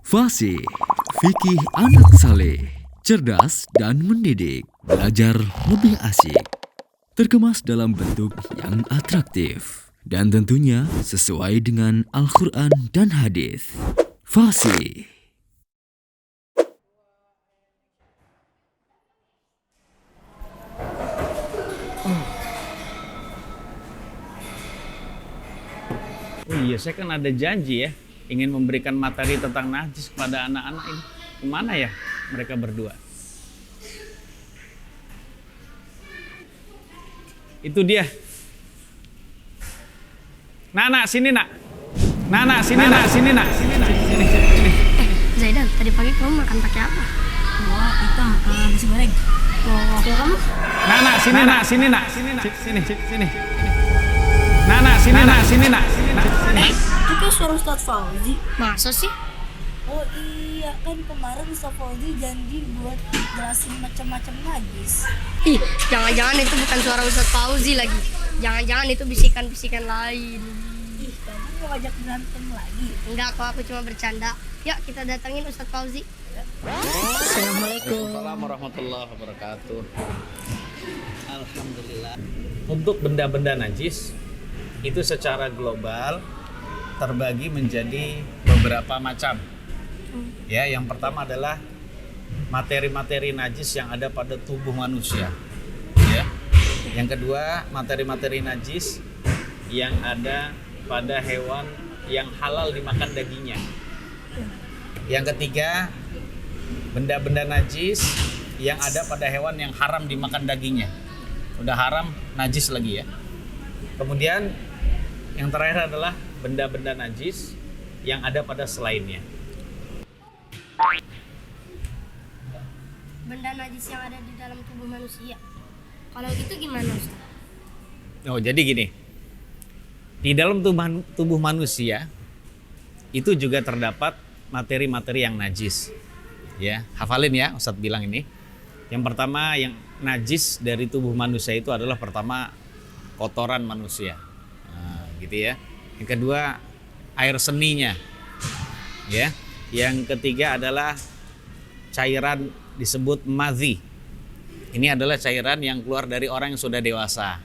Fasih, fikih anak saleh, cerdas dan mendidik, belajar lebih asik, terkemas dalam bentuk yang atraktif, dan tentunya sesuai dengan Al-Quran dan hadis. Fasih. Oh iya, saya kan ada janji ya, ingin memberikan materi tentang najis kepada anak-anak ini. Kemana ya mereka berdua? Itu dia. Nak, sini nak. Nak, sini nak, sini nak. Sini. Zaidan, tadi pagi kamu makan pakai apa? Wah, itu nasi goreng. Oh, kalau kamu? Nak, sini nak. Sini. Nak, sini nak. Itu kan suara Ustadz Fauzi. Masa sih? Oh iya, kan kemarin Ustadz Fauzi janji buat jelasin macam-macam najis. Ih, jangan-jangan itu bukan suara Ustadz Fauzi lagi. Jangan-jangan itu bisikan-bisikan lain. Ih, kamu mau ngajak berantem lagi? Enggak kok, aku cuma bercanda. Yuk kita datangin Ustadz Fauzi. Assalamualaikum. Waalaikumsalam warahmatullahi wabarakatuh. Alhamdulillah. Untuk benda-benda najis itu secara global terbagi menjadi beberapa macam. Ya, yang pertama adalah materi-materi najis yang ada pada tubuh manusia. Ya. Yang kedua, materi-materi najis yang ada pada hewan yang halal dimakan dagingnya. Yang ketiga, benda-benda najis yang ada pada hewan yang haram dimakan dagingnya. Udah haram, najis lagi ya. Kemudian yang terakhir adalah benda-benda najis yang ada pada selainnya. Benda najis yang ada di dalam tubuh manusia. Kalau itu gimana Ustaz? Oh, jadi gini. Di dalam tubuh manusia itu juga terdapat materi-materi yang najis. Ya, hafalin ya, Ustadz bilang ini. Yang pertama yang najis dari tubuh manusia itu adalah pertama kotoran manusia. Nah, gitu ya. Yang kedua air seninya. Ya. Yang ketiga adalah cairan disebut madhi. Ini adalah cairan yang keluar dari orang yang sudah dewasa.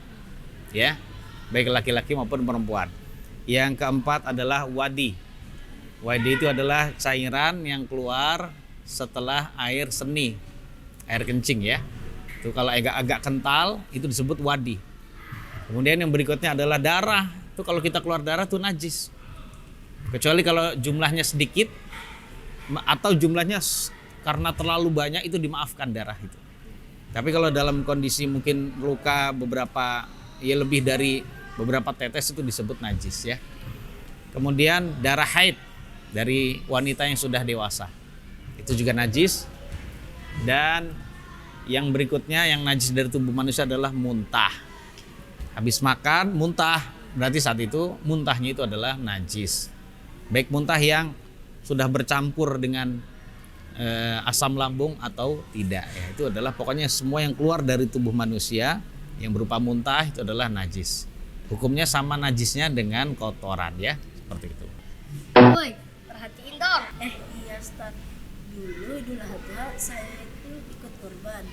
Ya. Baik laki-laki maupun perempuan. Yang keempat adalah wadi. Wadi itu adalah cairan yang keluar setelah air seni, air kencing ya. Itu kalau agak kental itu disebut wadi. Kemudian yang berikutnya adalah darah. Itu kalau kita keluar darah itu najis. Kecuali kalau jumlahnya sedikit atau jumlahnya karena terlalu banyak itu dimaafkan darah itu. Tapi kalau dalam kondisi mungkin luka beberapa ya lebih dari beberapa tetes itu disebut najis ya. Kemudian darah haid dari wanita yang sudah dewasa. Itu juga najis. Dan yang berikutnya yang najis dari tubuh manusia adalah muntah. Habis makan muntah, berarti saat itu muntahnya itu adalah najis. Baik muntah yang sudah bercampur dengan asam lambung atau tidak ya. Itu adalah pokoknya semua yang keluar dari tubuh manusia yang berupa muntah itu adalah najis. Hukumnya sama najisnya dengan kotoran ya, seperti itu. Woi, perhatiin dong. Iya Ustadz. Dulu Idul Adha saya itu ikut kurban.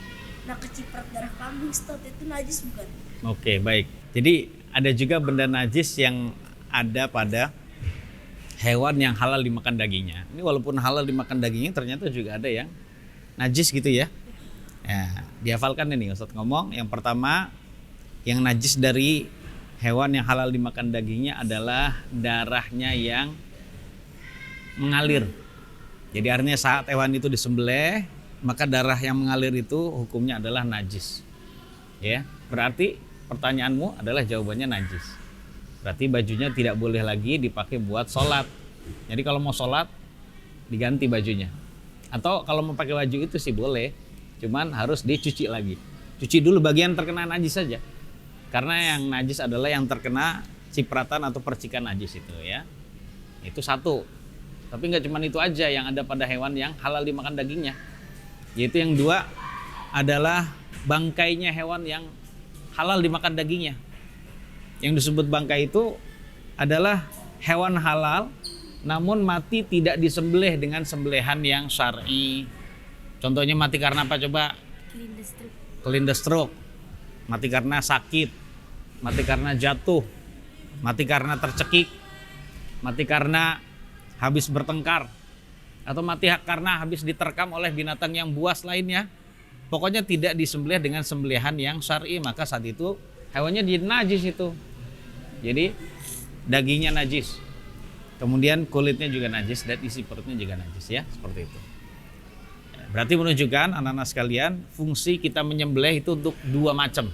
Nah, keciprat darah kambing Ustadz itu najis bukan? Oke, baik. Jadi ada juga benda najis yang ada pada hewan yang halal dimakan dagingnya. Ini walaupun halal dimakan dagingnya ternyata juga ada yang najis gitu ya. Ya, dihafalkan ini Ustadz ngomong. Yang pertama, yang najis dari hewan yang halal dimakan dagingnya adalah darahnya yang mengalir. Jadi artinya saat hewan itu disembelih, maka darah yang mengalir itu hukumnya adalah najis. Ya, berarti pertanyaanmu adalah jawabannya najis. Berarti bajunya tidak boleh lagi dipakai buat sholat. Jadi kalau mau sholat diganti bajunya. Atau kalau mau pakai baju itu sih boleh, cuman harus dicuci lagi. Cuci dulu bagian terkena najis saja. Karena yang najis adalah yang terkena cipratan atau percikan najis itu ya. Itu satu. Tapi nggak cuma itu aja yang ada pada hewan yang halal dimakan dagingnya. Yaitu yang dua adalah bangkainya hewan yang halal dimakan dagingnya. Yang disebut bangkai itu adalah hewan halal namun mati tidak disembelih dengan sembelihan yang syar'i. Contohnya mati karena apa coba? Kelindes stroke, mati karena sakit, mati karena jatuh, mati karena tercekik, mati karena habis bertengkar, atau mati karena habis diterkam oleh binatang yang buas lainnya. Pokoknya tidak disembelih dengan sembelihan yang syar'i, maka saat itu hewannya jadi najis itu. Jadi dagingnya najis, kemudian kulitnya juga najis dan isi perutnya juga najis ya, seperti itu. Berarti menunjukkan anak-anak sekalian, fungsi kita menyembelih itu untuk dua macam,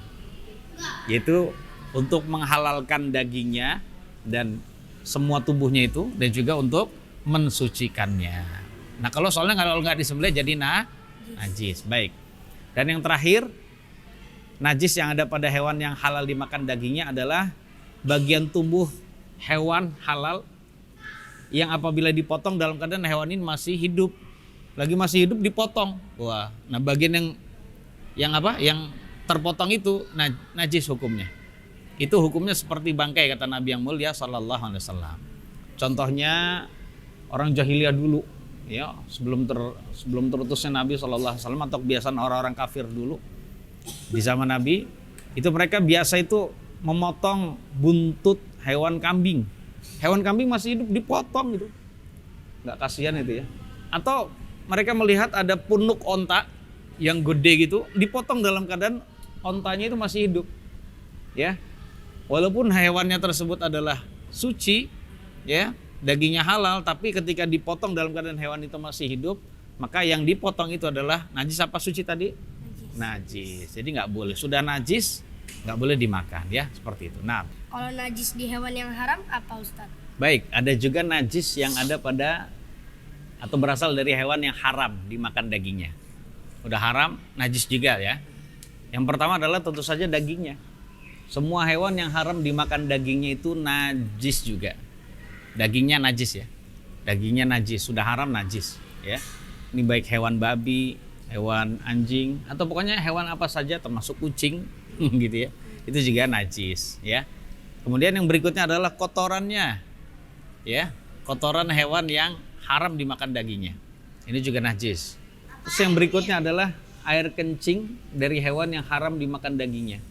yaitu untuk menghalalkan dagingnya dan semua tubuhnya itu, dan juga untuk mensucikannya. Nah kalau soalnya kalau nggak disembelih jadi najis. Baik. Dan yang terakhir, najis yang ada pada hewan yang halal dimakan dagingnya adalah bagian tubuh hewan halal yang apabila dipotong dalam keadaan hewan ini masih hidup, lagi masih hidup dipotong. Wah, nah bagian yang terpotong itu najis hukumnya. Itu hukumnya seperti bangkai kata Nabi yang mulia sallallahu alaihi wasallam. Contohnya orang jahiliyah dulu, ya, sebelum terutusnya Nabi sallallahu alaihi wasallam, atau kebiasaan orang-orang kafir dulu di zaman Nabi, itu mereka biasa itu memotong buntut hewan kambing. Hewan kambing masih hidup dipotong gitu. Nggak kasihan itu ya. Atau mereka melihat ada punuk onta yang gede gitu, dipotong dalam keadaan ontanya itu masih hidup. Ya. Walaupun hewannya tersebut adalah suci, ya, dagingnya halal, tapi ketika dipotong dalam keadaan hewan itu masih hidup, maka yang dipotong itu adalah najis apa suci tadi? Najis. Jadi nggak boleh. Sudah najis, nggak boleh dimakan ya, seperti itu. Nah, Kalau najis di hewan yang haram apa Ustaz? baik, ada juga najis yang ada pada atau berasal dari hewan yang haram dimakan dagingnya. Udah haram, najis juga ya. Yang pertama adalah tentu saja dagingnya. Semua hewan yang haram dimakan dagingnya itu najis juga. Dagingnya najis ya. Dagingnya najis, sudah haram najis ya. Ini baik hewan babi, hewan anjing, atau pokoknya hewan apa saja termasuk kucing gitu ya. Itu juga najis ya. Kemudian yang berikutnya adalah kotorannya. Ya, kotoran hewan yang haram dimakan dagingnya. Ini juga najis. Terus yang berikutnya adalah air kencing dari hewan yang haram dimakan dagingnya.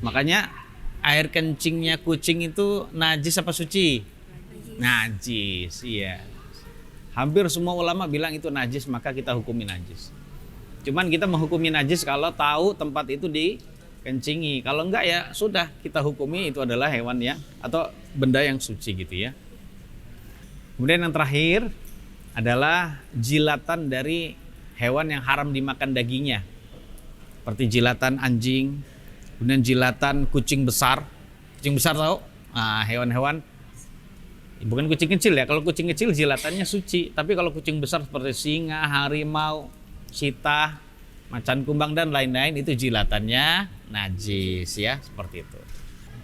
Makanya air kencingnya kucing itu najis apa suci? Najis, iya. Hampir semua ulama bilang itu najis, maka kita hukumi najis. Cuman kita menghukumi najis kalau tahu tempat itu dikencingi. Kalau enggak ya sudah, kita hukumi itu adalah hewan yang atau benda yang suci gitu ya. Kemudian yang terakhir adalah jilatan dari hewan yang haram dimakan dagingnya. Seperti jilatan anjing, kemudian jilatan kucing besar. Kucing besar tahu? Nah, hewan-hewan bukan kucing kecil ya. Kalau kucing kecil jilatannya suci, tapi kalau kucing besar seperti singa, harimau, cheetah, macan kumbang dan lain-lain itu jilatannya najis ya, seperti itu.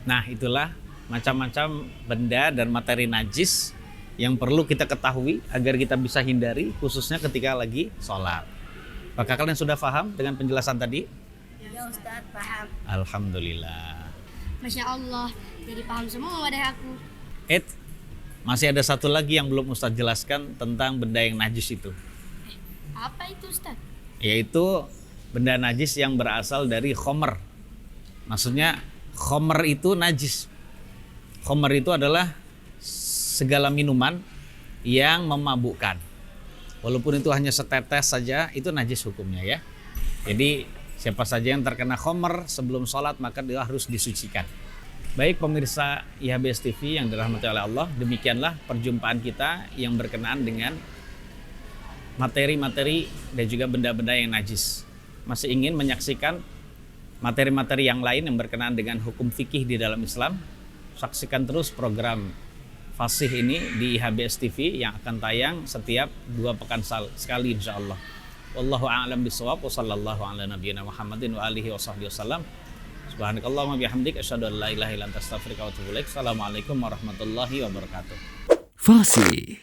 Nah, itulah macam-macam benda dan materi najis yang perlu kita ketahui agar kita bisa hindari, khususnya ketika lagi sholat. Apakah kalian sudah paham dengan penjelasan tadi? Ya Ustaz, paham. Alhamdulillah. Masya Allah, jadi paham semua deh aku. Masih ada satu lagi yang belum Ustadz jelaskan tentang benda yang najis itu. Apa itu Ustaz? Yaitu benda najis yang berasal dari khomer. Maksudnya khomer itu najis. Khomer itu adalah segala minuman yang memabukkan. Walaupun itu hanya setetes saja, itu najis hukumnya ya. Jadi siapa saja yang terkena khomer sebelum sholat maka dia harus disucikan. Baik pemirsa IHBS TV yang dirahmati oleh Allah, demikianlah perjumpaan kita yang berkenaan dengan materi-materi dan juga benda-benda yang najis. Masih ingin menyaksikan materi-materi yang lain yang berkenaan dengan hukum fikih di dalam Islam? Saksikan terus program Fasih ini di IHBS TV yang akan tayang setiap 2 pekan sekali insyaallah. Wallahu a'lam bishawab wa sallallahu ala nabiyyina Muhammadin wa alihi washabbihi wasallam. Subhanakallahumma bihamdik asyhadu an la ilaha illa anta astaghfiruka wa atubu ilaik. Assalamualaikum warahmatullahi wabarakatuh. Fasih